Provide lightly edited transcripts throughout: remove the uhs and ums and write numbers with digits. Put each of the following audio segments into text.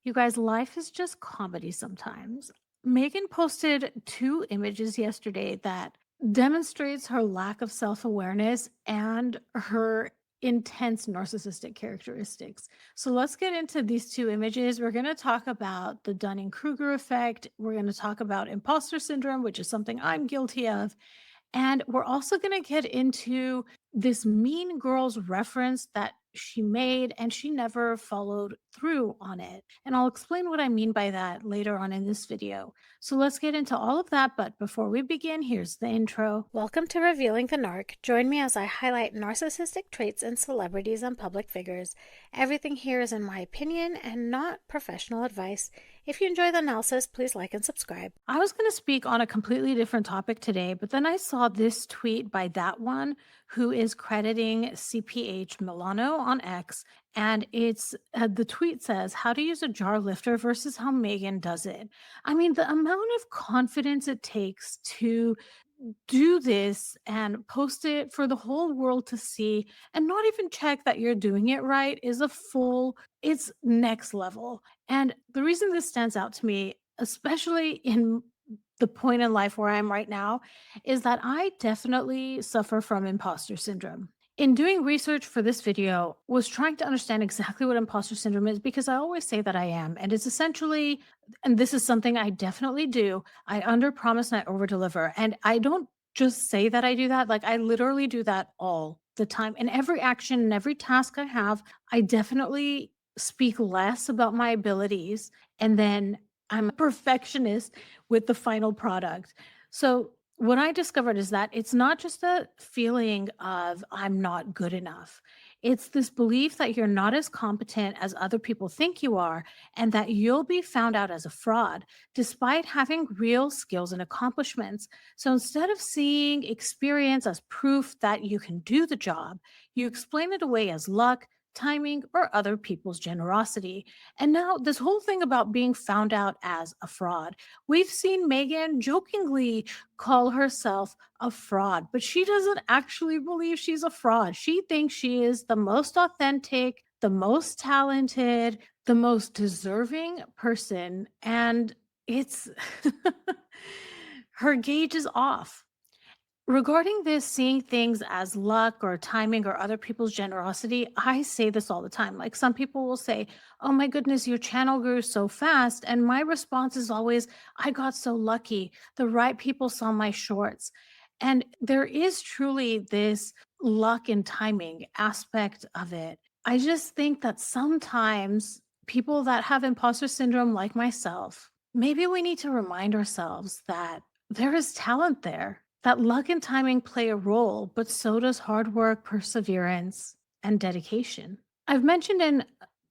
You guys, life is just comedy sometimes. Megan posted two images yesterday that demonstrates her lack of self-awareness and her intense narcissistic characteristics. So let's get into these two images. We're going to talk about the Dunning-Kruger effect. We're going to talk about imposter syndrome, which is something I'm guilty of. And we're also going to get into this Mean Girls reference that she made, and she never followed through on it. And I'll explain what I mean by that later on in this video. So let's get into all of that. But before we begin, here's the intro. Welcome to Revealing the Narc. Join me as I highlight narcissistic traits in celebrities and public figures. Everything here is in my opinion and not professional advice. If you enjoy the analysis, please like and subscribe. I was going to speak on a completely different topic today, but then I saw this tweet by that one who is crediting CPH Milano on X. And it's the tweet says, how to use a jar lifter versus how Meghan does it. I mean, the amount of confidence it takes to do this and post it for the whole world to see and not even check that you're doing it right is it's next level. And the reason this stands out to me, especially in the point in life where I am right now, is that I definitely suffer from imposter syndrome. In doing research for this video, was trying to understand exactly what imposter syndrome is because I always say that I am. And it's essentially, and this is something I definitely do, I under promise and I over deliver. And I don't just say that I do that, like I literally do that all the time. In every action and every task I have, I definitely speak less about my abilities. And then I'm a perfectionist with the final product. So what I discovered is that it's not just a feeling of I'm not good enough. It's this belief that you're not as competent as other people think you are, and that you'll be found out as a fraud, despite having real skills and accomplishments. So instead of seeing experience as proof that you can do the job, you explain it away as luck, timing, or other people's generosity. And now, this whole thing about being found out as a fraud. We've seen Meghan jokingly call herself a fraud, but she doesn't actually believe she's a fraud. She thinks she is the most authentic, the most talented, the most deserving person. And it's her gauge is off. Regarding this, seeing things as luck or timing or other people's generosity, I say this all the time. Like some people will say, oh my goodness, your channel grew so fast. And my response is always, I got so lucky. The right people saw my shorts. And there is truly this luck and timing aspect of it. I just think that sometimes people that have imposter syndrome, like myself, maybe we need to remind ourselves that there is talent there, that luck and timing play a role, but so does hard work, perseverance, and dedication. I've mentioned in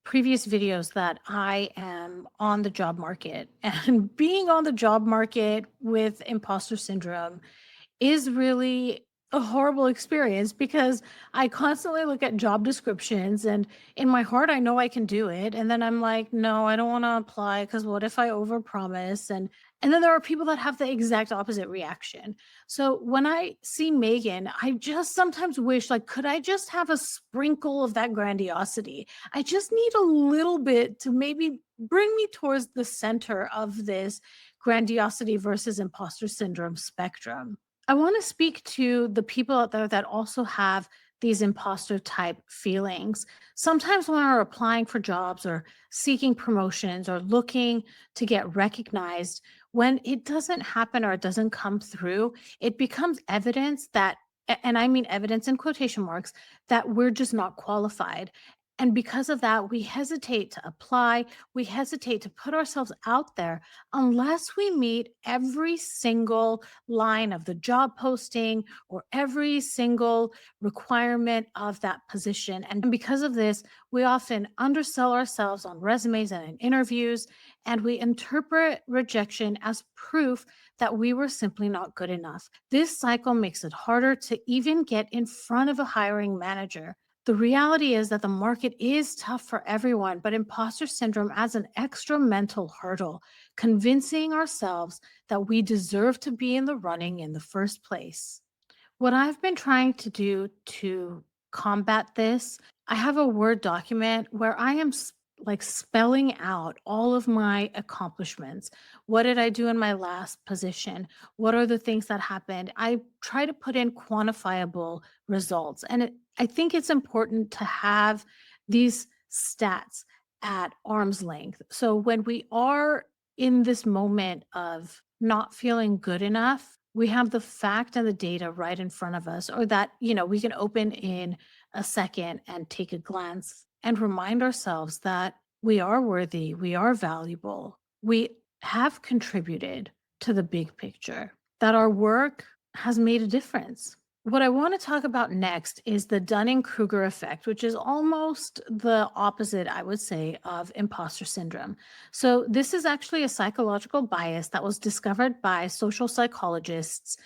previous videos that I am on the job market, and being on the job market with imposter syndrome is really a horrible experience because I constantly look at job descriptions and in my heart I know I can do it, and then I'm like, no, I don't want to apply because what if I overpromise? And then there are people that have the exact opposite reaction. So when I see Megan, I just sometimes wish, like, could I just have a sprinkle of that grandiosity? I just need a little bit to maybe bring me towards the center of this grandiosity versus imposter syndrome spectrum. I want to speak to the people out there that also have these imposter type feelings. Sometimes when we're applying for jobs or seeking promotions or looking to get recognized, when it doesn't happen or it doesn't come through, it becomes evidence that, and I mean evidence in quotation marks, that we're just not qualified. And because of that, we hesitate to apply, we hesitate to put ourselves out there unless we meet every single line of the job posting or every single requirement of that position. And because of this, we often undersell ourselves on resumes and in interviews, and we interpret rejection as proof that we were simply not good enough. This cycle makes it harder to even get in front of a hiring manager. The reality is that the market is tough for everyone, but imposter syndrome adds an extra mental hurdle, convincing ourselves that we deserve to be in the running in the first place. What I've been trying to do to combat this, I have a Word document where I am like spelling out all of my accomplishments. What did I do in my last position? What are the things that happened? I try to put in quantifiable results. And I think it's important to have these stats at arm's length. So when we are in this moment of not feeling good enough, we have the fact and the data right in front of us, or that, we can open in a second and take a glance and remind ourselves that we are worthy, we are valuable, we have contributed to the big picture, that our work has made a difference. What I want to talk about next is the Dunning-Kruger effect, which is almost the opposite, I would say, of imposter syndrome. So, this is actually a psychological bias that was discovered by social psychologists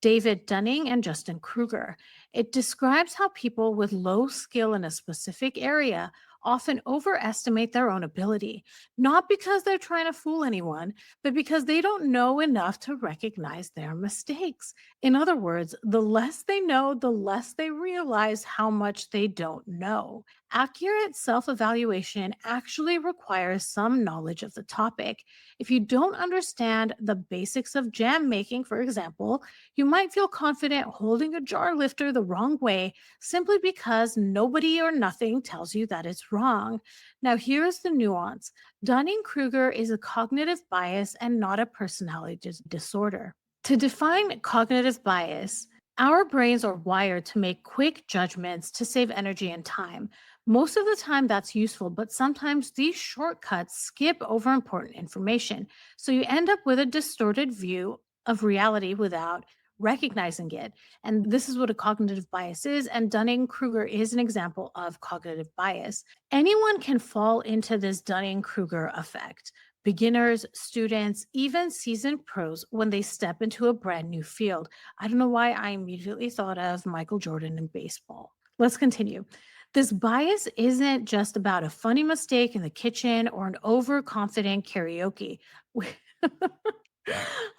David Dunning and Justin Kruger. It describes how people with low skill in a specific area often overestimate their own ability, not because they're trying to fool anyone, but because they don't know enough to recognize their mistakes. In other words, the less they know, the less they realize how much they don't know. Accurate self evaluation actually requires some knowledge of the topic. If you don't understand the basics of jam making, for example, you might feel confident holding a jar lifter the wrong way simply because nobody or nothing tells you that it's wrong. Now, here's the nuance. Dunning Kruger is a cognitive bias and not a personality disorder. To define cognitive bias, our brains are wired to make quick judgments to save energy and time. Most of the time, that's useful, but sometimes these shortcuts skip over important information. So you end up with a distorted view of reality without recognizing it. And this is what a cognitive bias is. And Dunning Kruger is an example of cognitive bias. Anyone can fall into this Dunning Kruger effect. Beginners, students, even seasoned pros when they step into a brand new field. I don't know why I immediately thought of Michael Jordan in baseball. Let's continue. This bias isn't just about a funny mistake in the kitchen or an overconfident karaoke.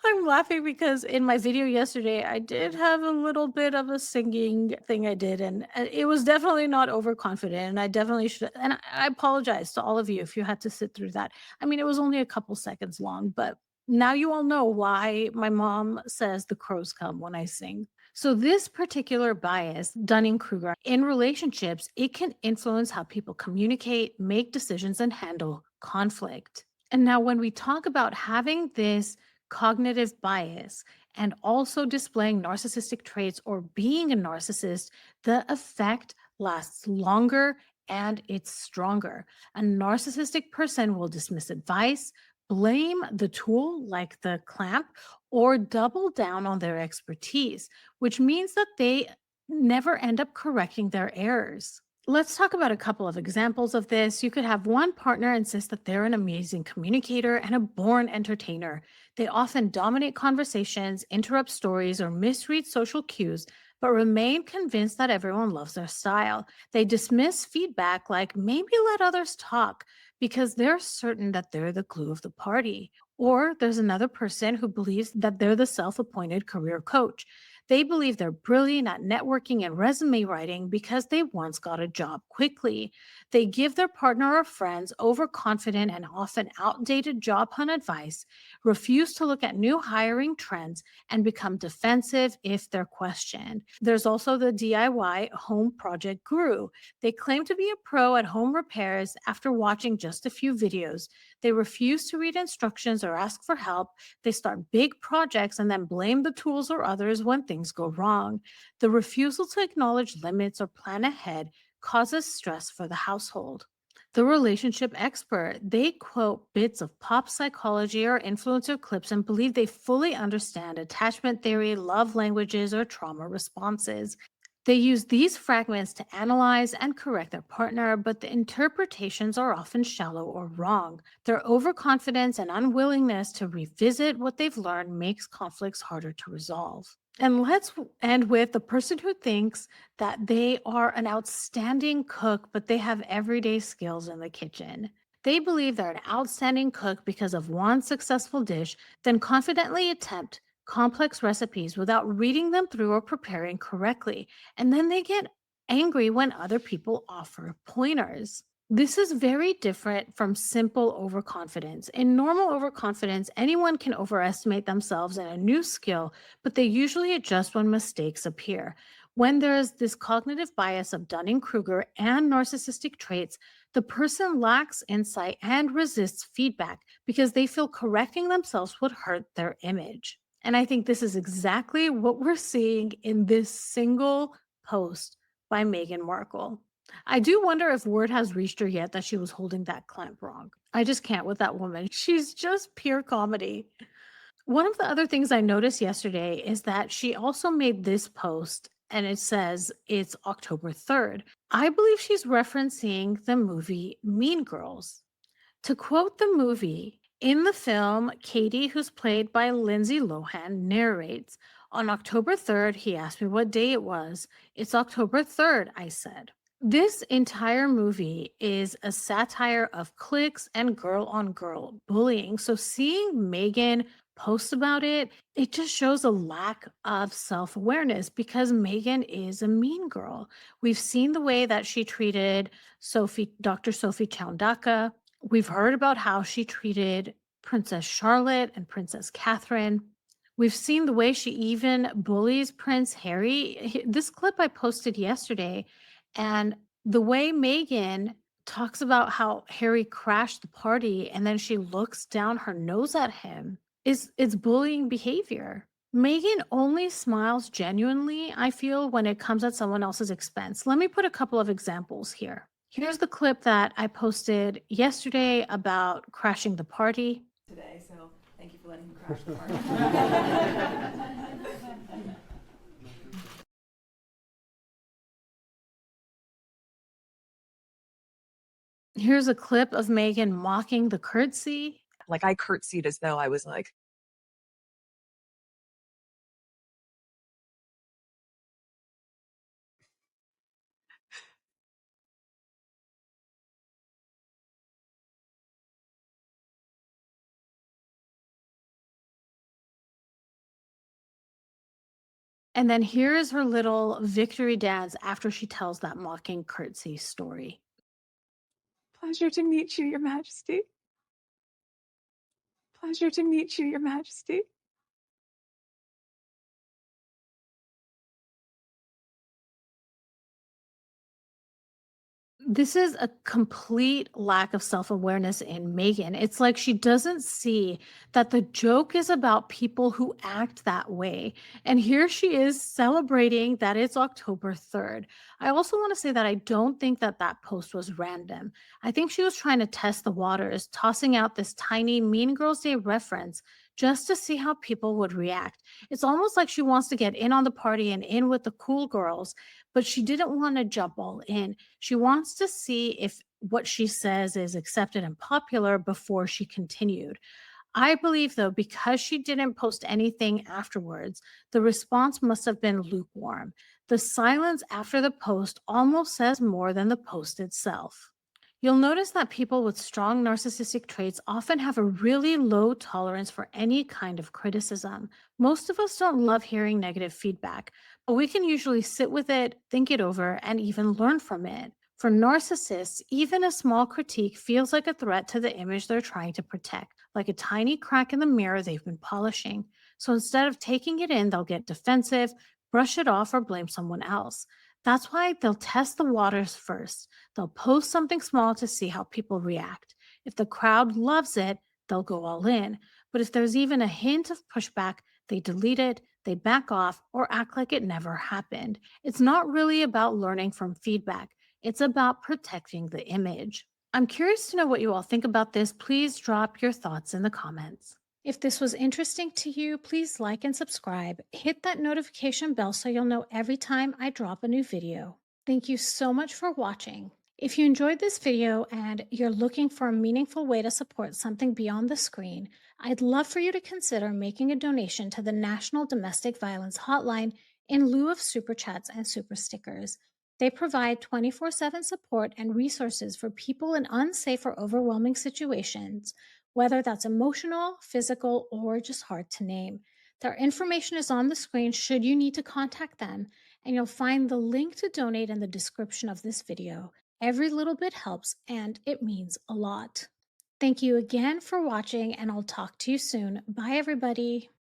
I'm laughing because in my video yesterday, I did have a little bit of a singing thing I did, and it was definitely not overconfident. And I definitely should, and I apologize to all of you if you had to sit through that. I mean, it was only a couple seconds long, but now you all know why my mom says the crows come when I sing. So, this particular bias, Dunning Kruger, in relationships, it can influence how people communicate, make decisions, and handle conflict. And now, when we talk about having this cognitive bias and also displaying narcissistic traits or being a narcissist, the effect lasts longer and it's stronger. A narcissistic person will dismiss advice, blame the tool like the clamp, or double down on their expertise, which means that they never end up correcting their errors. Let's talk about a couple of examples of this. You could have one partner insist that they're an amazing communicator and a born entertainer. They often dominate conversations, interrupt stories, or misread social cues, but remain convinced that everyone loves their style. They dismiss feedback like maybe let others talk because they're certain that they're the glue of the party. Or there's another person who believes that they're the self appointed career coach. They believe they're brilliant at networking and resume writing because they once got a job quickly. They give their partner or friends overconfident and often outdated job hunt advice, refuse to look at new hiring trends, and become defensive if they're questioned. There's also the DIY home project guru. They claim to be a pro at home repairs after watching just a few videos. They refuse to read instructions or ask for help. They start big projects and then blame the tools or others when things go wrong. The refusal to acknowledge limits or plan ahead causes stress for the household. The relationship expert, they quote bits of pop psychology or influencer clips and believe they fully understand attachment theory, love languages, or trauma responses. They use these fragments to analyze and correct their partner, but the interpretations are often shallow or wrong. Their overconfidence and unwillingness to revisit what they've learned makes conflicts harder to resolve. And let's end with the person who thinks that they are an outstanding cook, but they have everyday skills in the kitchen. They believe they're an outstanding cook because of one successful dish, then confidently attempt complex recipes without reading them through or preparing correctly. And then they get angry when other people offer pointers. This is very different from simple overconfidence. In normal overconfidence, anyone can overestimate themselves in a new skill, but they usually adjust when mistakes appear. When there's this cognitive bias of Dunning-Kruger and narcissistic traits, the person lacks insight and resists feedback because they feel correcting themselves would hurt their image. And I think this is exactly what we're seeing in this single post by Meghan Markle. I do wonder if word has reached her yet that she was holding that clamp wrong. I just can't with that woman. She's just pure comedy. One of the other things I noticed yesterday is that she also made this post and it says it's October 3rd. I believe she's referencing the movie Mean Girls. To quote the movie, in the film, Katie, who's played by Lindsay Lohan, narrates, "On October 3rd, he asked me what day it was. It's October 3rd, I said." This entire movie is a satire of cliques and girl on girl bullying. So seeing Megan post about it, it just shows a lack of self awareness because Megan is a mean girl. We've seen the way that she treated Dr. Sophie Choundaka. We've heard about how she treated Princess Charlotte and Princess Catherine. We've seen the way she even bullies Prince Harry. This clip I posted yesterday, and the way Megan talks about how Harry crashed the party and then she looks down her nose at him is it's bullying behavior. Megan only smiles genuinely, I feel, when it comes at someone else's expense. Let me put a couple of examples here. Here's the clip that I posted yesterday about crashing the party. Today, so thank you for letting him crash the party. Here's a clip of Megan mocking the curtsy. Like I curtsied as though I was like, And then here is her little victory dance after she tells that mocking curtsy story. "Pleasure to meet you, Your Majesty. Pleasure to meet you, Your Majesty." This is a complete lack of self-awareness in Megan. It's like she doesn't see that the joke is about people who act that way. And here she is celebrating that it's October 3rd. I also want to say that I don't think that that post was random. I think she was trying to test the waters, tossing out this tiny Mean Girls Day reference just to see how people would react. It's almost like she wants to get in on the party and in with the cool girls, but she didn't want to jump all in. She wants to see if what she says is accepted and popular before she continued. I believe, though, because she didn't post anything afterwards, the response must have been lukewarm. The silence after the post almost says more than the post itself. You'll notice that people with strong narcissistic traits often have a really low tolerance for any kind of criticism. Most of us don't love hearing negative feedback, but we can usually sit with it, think it over, and even learn from it. For narcissists, even a small critique feels like a threat to the image they're trying to protect, like a tiny crack in the mirror they've been polishing. So instead of taking it in, they'll get defensive, brush it off, or blame someone else. That's why they'll test the waters first. They'll post something small to see how people react. If the crowd loves it, they'll go all in. But if there's even a hint of pushback, they delete it, they back off, or act like it never happened. It's not really about learning from feedback, it's about protecting the image. I'm curious to know what you all think about this. Please drop your thoughts in the comments. If this was interesting to you, please like and subscribe. Hit that notification bell so you'll know every time I drop a new video. Thank you so much for watching. If you enjoyed this video and you're looking for a meaningful way to support something beyond the screen, I'd love for you to consider making a donation to the National Domestic Violence Hotline in lieu of super chats and super stickers. They provide 24/7 support and resources for people in unsafe or overwhelming situations, whether that's emotional, physical, or just hard to name. Their information is on the screen should you need to contact them, and you'll find the link to donate in the description of this video. Every little bit helps and it means a lot. Thank you again for watching, and I'll talk to you soon. Bye, everybody.